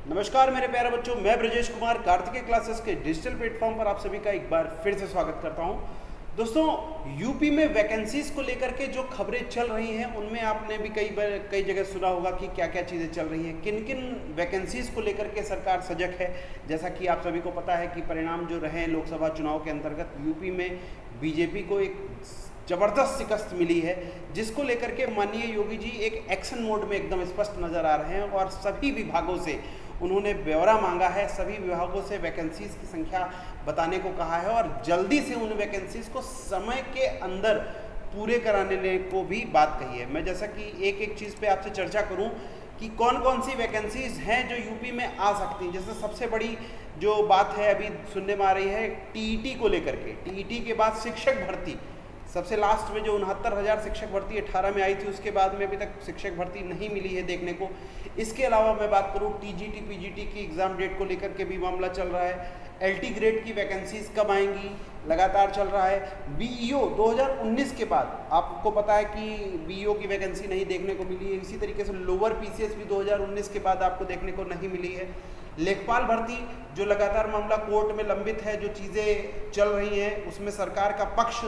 नमस्कार मेरे प्यारे बच्चों, मैं ब्रजेश कुमार कार्तिकेय क्लासेस के डिजिटल प्लेटफॉर्म पर आप सभी का एक बार फिर से स्वागत करता हूं। दोस्तों, यूपी में वैकेंसीज को लेकर के जो खबरें चल रही हैं उनमें आपने भी कई जगह सुना होगा कि क्या क्या चीज़ें चल रही हैं, किन किन वैकेंसीज को लेकर के सरकार सजग है। जैसा कि आप सभी को पता है कि परिणाम जो रहे लोकसभा चुनाव के अंतर्गत यूपी में बीजेपी को एक ज़बरदस्त शिकस्त मिली है, जिसको लेकर के माननीय योगी जी एक एक्शन मोड में एकदम स्पष्ट नज़र आ रहे हैं और सभी विभागों से उन्होंने ब्यौरा मांगा है। सभी विभागों से वैकेंसीज की संख्या बताने को कहा है और जल्दी से उन वैकेंसीज को समय के अंदर पूरे कराने को भी बात कही है। मैं जैसा कि एक एक चीज़ पे आपसे चर्चा करूं कि कौन कौन सी वैकेंसीज हैं जो यूपी में आ सकती हैं। जैसे सबसे बड़ी जो बात है अभी सुनने में आ रही है टीईटी को लेकर के। टीईटी के बाद शिक्षक भर्ती, सबसे लास्ट में जो 69,000 शिक्षक भर्ती 18 में आई थी, उसके बाद में अभी तक शिक्षक भर्ती नहीं मिली है देखने को। इसके अलावा मैं बात करूं टीजीटी पीजीटी की एग्ज़ाम डेट को लेकर के भी मामला चल रहा है। एलटी ग्रेड की वैकेंसीज कब आएंगी लगातार चल रहा है। बीईओ 2019 के बाद आपको पता है कि बीईओ की वैकेंसी नहीं देखने को मिली है। इसी तरीके से लोअर पीसीएस भी 2019 के बाद आपको देखने को नहीं मिली है। लेखपाल भर्ती जो लगातार मामला कोर्ट में लंबित है, जो चीज़ें चल रही हैं उसमें सरकार का पक्ष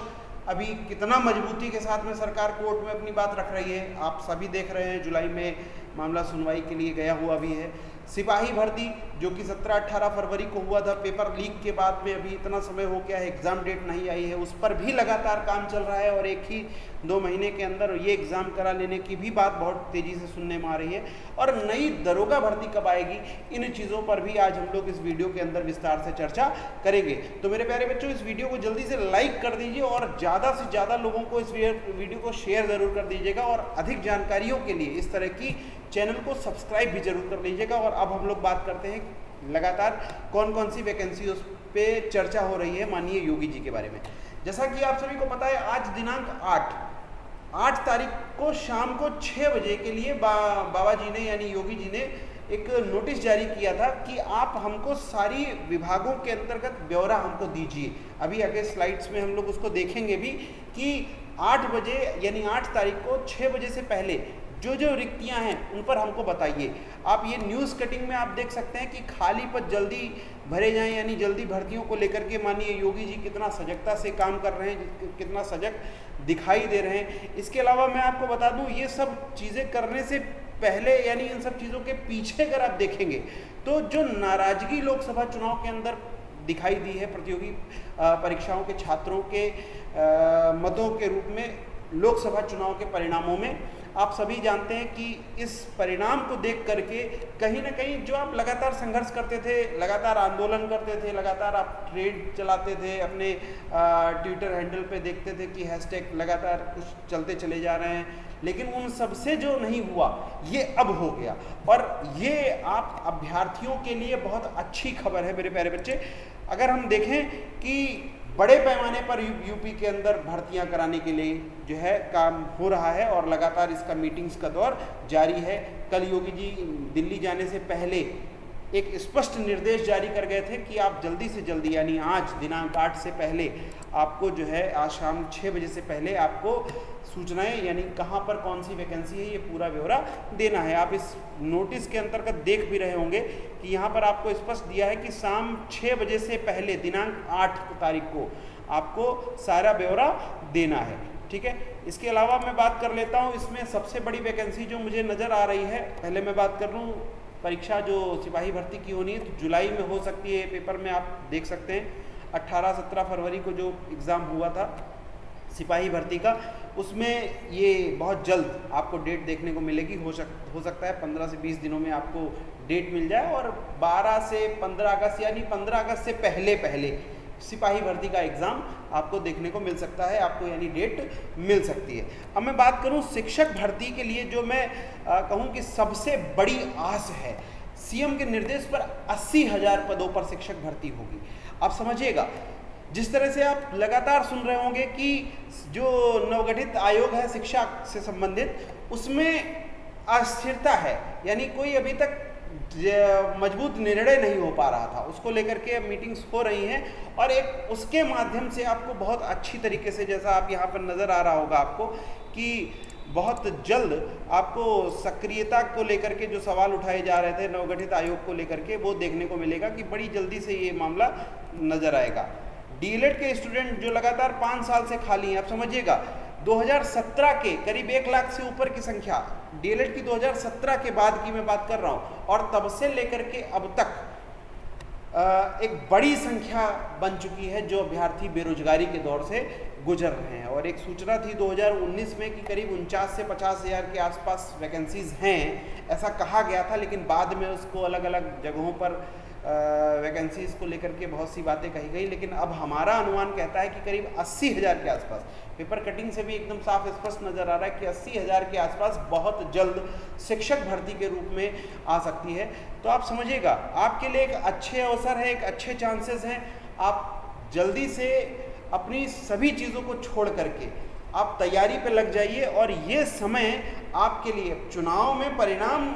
अभी कितना मजबूती के साथ में सरकार कोर्ट में अपनी बात रख रही है आप सभी देख रहे हैं। जुलाई में मामला सुनवाई के लिए गया हुआ भी है। सिपाही भर्ती जो कि 17-18 फरवरी को हुआ था, पेपर लीक के बाद में अभी इतना समय हो गया है, एग्ज़ाम डेट नहीं आई है, उस पर भी लगातार काम चल रहा है और एक ही 2 महीने के अंदर ये एग्ज़ाम करा लेने की भी बात बहुत तेज़ी से सुनने में आ रही है। और नई दरोगा भर्ती कब आएगी, इन चीज़ों पर भी आज हम लोग इस वीडियो के अंदर विस्तार से चर्चा करेंगे। तो मेरे प्यारे बच्चों, इस वीडियो को जल्दी से लाइक कर दीजिए और ज़्यादा से ज़्यादा लोगों को इस वीडियो को शेयर ज़रूर कर दीजिएगा और अधिक जानकारियों के लिए इस तरह की चैनल को सब्सक्राइब भी जरूर कर लीजिएगा। और अब हम लोग बात करते हैं लगातार कौन कौन सी वैकेंसी उस पर चर्चा हो रही है माननीय योगी जी के बारे में। जैसा कि आप सभी को पता है, आज दिनांक 8 तारीख को शाम को 6 बजे के लिए बाबा जी ने यानी योगी जी ने एक नोटिस जारी किया था कि आप हमको सारी विभागों के अंतर्गत ब्यौरा हमको दीजिए। अभी आगे स्लाइड्स में हम लोग उसको देखेंगे भी कि 8 बजे यानी 8 तारीख को 6 बजे से पहले जो जो रिक्तियां हैं उन पर हमको बताइए। आप ये न्यूज़ कटिंग में आप देख सकते हैं कि खाली पद जल्दी भरे जाएं, यानी जल्दी भर्तियों को लेकर के माननीय योगी जी कितना सजगता से काम कर रहे हैं, कितना सजग दिखाई दे रहे हैं। इसके अलावा मैं आपको बता दूं, ये सब चीज़ें करने से पहले यानी इन सब चीज़ों के पीछे अगर आप देखेंगे तो जो नाराज़गी लोकसभा चुनाव के अंदर दिखाई दी है प्रतियोगी परीक्षाओं के छात्रों के मतों के रूप में लोकसभा चुनाव के परिणामों में, आप सभी जानते हैं कि इस परिणाम को देख करके कहीं ना कहीं जो आप लगातार संघर्ष करते थे, लगातार आंदोलन करते थे, लगातार आप ट्रेड चलाते थे, अपने ट्विटर हैंडल पे देखते थे कि हैशटैग लगातार कुछ चलते चले जा रहे हैं, लेकिन उन सबसे जो नहीं हुआ ये अब हो गया। और ये आप अभ्यर्थियों के लिए बहुत अच्छी खबर है मेरे प्यारे बच्चे। अगर हम देखें कि बड़े पैमाने पर यूपी के अंदर भर्तियां कराने के लिए जो है काम हो रहा है और लगातार इसका मीटिंग्स का दौर जारी है। कल योगी जी दिल्ली जाने से पहले एक स्पष्ट निर्देश जारी कर गए थे कि आप जल्दी से जल्दी यानी आज दिनांक 8 से पहले आपको जो है आज शाम 6 बजे से पहले आपको सूचनाएं यानी कहाँ पर कौन सी वैकेंसी है ये पूरा ब्यौरा देना है। आप इस नोटिस के अंतर्गत देख भी रहे होंगे कि यहाँ पर आपको स्पष्ट दिया है कि शाम 6 बजे से पहले दिनांक 8 तारीख को आपको सारा ब्यौरा देना है। ठीक है, इसके अलावा मैं बात कर लेता हूँ इसमें सबसे बड़ी वैकेंसी जो मुझे नज़र आ रही है। पहले मैं बात कर लूँ, परीक्षा जो सिपाही भर्ती की होनी है तो जुलाई में हो सकती है। पेपर में आप देख सकते हैं 18-17 फरवरी को जो एग्ज़ाम हुआ था सिपाही भर्ती का, उसमें ये बहुत जल्द आपको डेट देखने को मिलेगी। हो सकता है 15 से 20 दिनों में आपको डेट मिल जाए और 12 से 15 अगस्त यानी 15 अगस्त से पहले सिपाही भर्ती का एग्ज़ाम आपको देखने को मिल सकता है, आपको यानी डेट मिल सकती है। अब मैं बात करूं शिक्षक भर्ती के लिए, जो मैं कहूं कि सबसे बड़ी आस है, सीएम के निर्देश पर 80,000 पदों पर शिक्षक भर्ती होगी। आप समझिएगा, जिस तरह से आप लगातार सुन रहे होंगे कि जो नवगठित आयोग है शिक्षा से संबंधित, उसमें अस्थिरता है, यानी कोई अभी तक मजबूत निर्णय नहीं हो पा रहा था, उसको लेकर के मीटिंग्स हो रही हैं और एक उसके माध्यम से आपको बहुत अच्छी तरीके से, जैसा आप यहाँ पर नज़र आ रहा होगा आपको कि बहुत जल्द आपको सक्रियता को लेकर के जो सवाल उठाए जा रहे थे नवगठित आयोग को लेकर के, वो देखने को मिलेगा कि बड़ी जल्दी से ये मामला नजर आएगा। डीएलएड के स्टूडेंट जो लगातार 5 साल से खाली हैं, आप समझिएगा 2017 के करीब 1 लाख से ऊपर की संख्या डीएलएड की 2017 के बाद की मैं बात कर रहा हूँ, और तब से लेकर के अब तक एक बड़ी संख्या बन चुकी है जो अभ्यर्थी बेरोजगारी के दौर से गुजर रहे हैं। और एक सूचना थी 2019 में कि करीब 49 से 50 हज़ार के आसपास वैकेंसीज हैं, ऐसा कहा गया था, लेकिन बाद में उसको अलग अलग जगहों पर वैकेंसीज को लेकर के बहुत सी बातें कही गई, लेकिन अब हमारा अनुमान कहता है कि करीब 80 हज़ार के आसपास, पेपर कटिंग से भी एकदम साफ स्पष्ट नज़र आ रहा है कि 80 हज़ार के आसपास बहुत जल्द शिक्षक भर्ती के रूप में आ सकती है। तो आप समझिएगा आपके लिए एक अच्छे अवसर है, एक अच्छे चांसेस हैं। आप जल्दी से अपनी सभी चीज़ों को छोड़ करके आप तैयारी पे लग जाइए, और ये समय आपके लिए चुनाव में परिणाम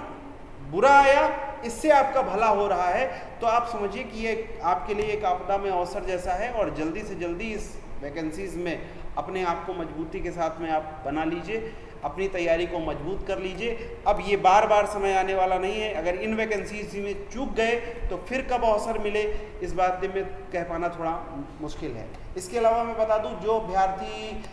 बुरा आया, इससे आपका भला हो रहा है, तो आप समझिए कि ये आपके लिए एक आपदा में अवसर जैसा है, और जल्दी से जल्दी इस वैकेंसीज में अपने आप को मजबूती के साथ में आप बना लीजिए, अपनी तैयारी को मजबूत कर लीजिए। अब ये बार बार समय आने वाला नहीं है, अगर इन वैकेंसीज में चूक गए तो फिर कब अवसर मिले इस बात में कह पाना थोड़ा मुश्किल है। इसके अलावा मैं बता दूं, जो अभ्यर्थी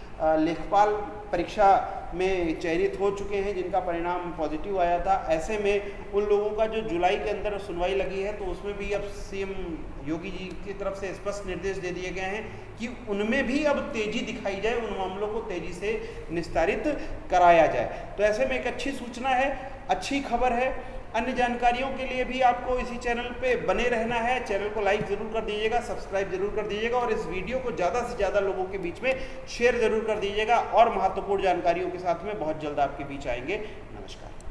लेखपाल परीक्षा में चयनित हो चुके हैं, जिनका परिणाम पॉजिटिव आया था, ऐसे में उन लोगों का जो जुलाई के अंदर सुनवाई लगी है, तो उसमें भी अब सीएम योगी जी की तरफ से स्पष्ट निर्देश दे दिए गए हैं कि उनमें भी अब तेजी दिखाई जाए, उन मामलों को तेजी से निस्तारित कराया जाए। तो ऐसे में एक अच्छी सूचना है, अच्छी खबर है। अन्य जानकारियों के लिए भी आपको इसी चैनल पे बने रहना है। चैनल को लाइक जरूर कर दीजिएगा, सब्सक्राइब जरूर कर दीजिएगा, और इस वीडियो को ज़्यादा से ज़्यादा लोगों के बीच में शेयर जरूर कर दीजिएगा। और महत्वपूर्ण जानकारियों के साथ में बहुत जल्द आपके बीच आएंगे। नमस्कार।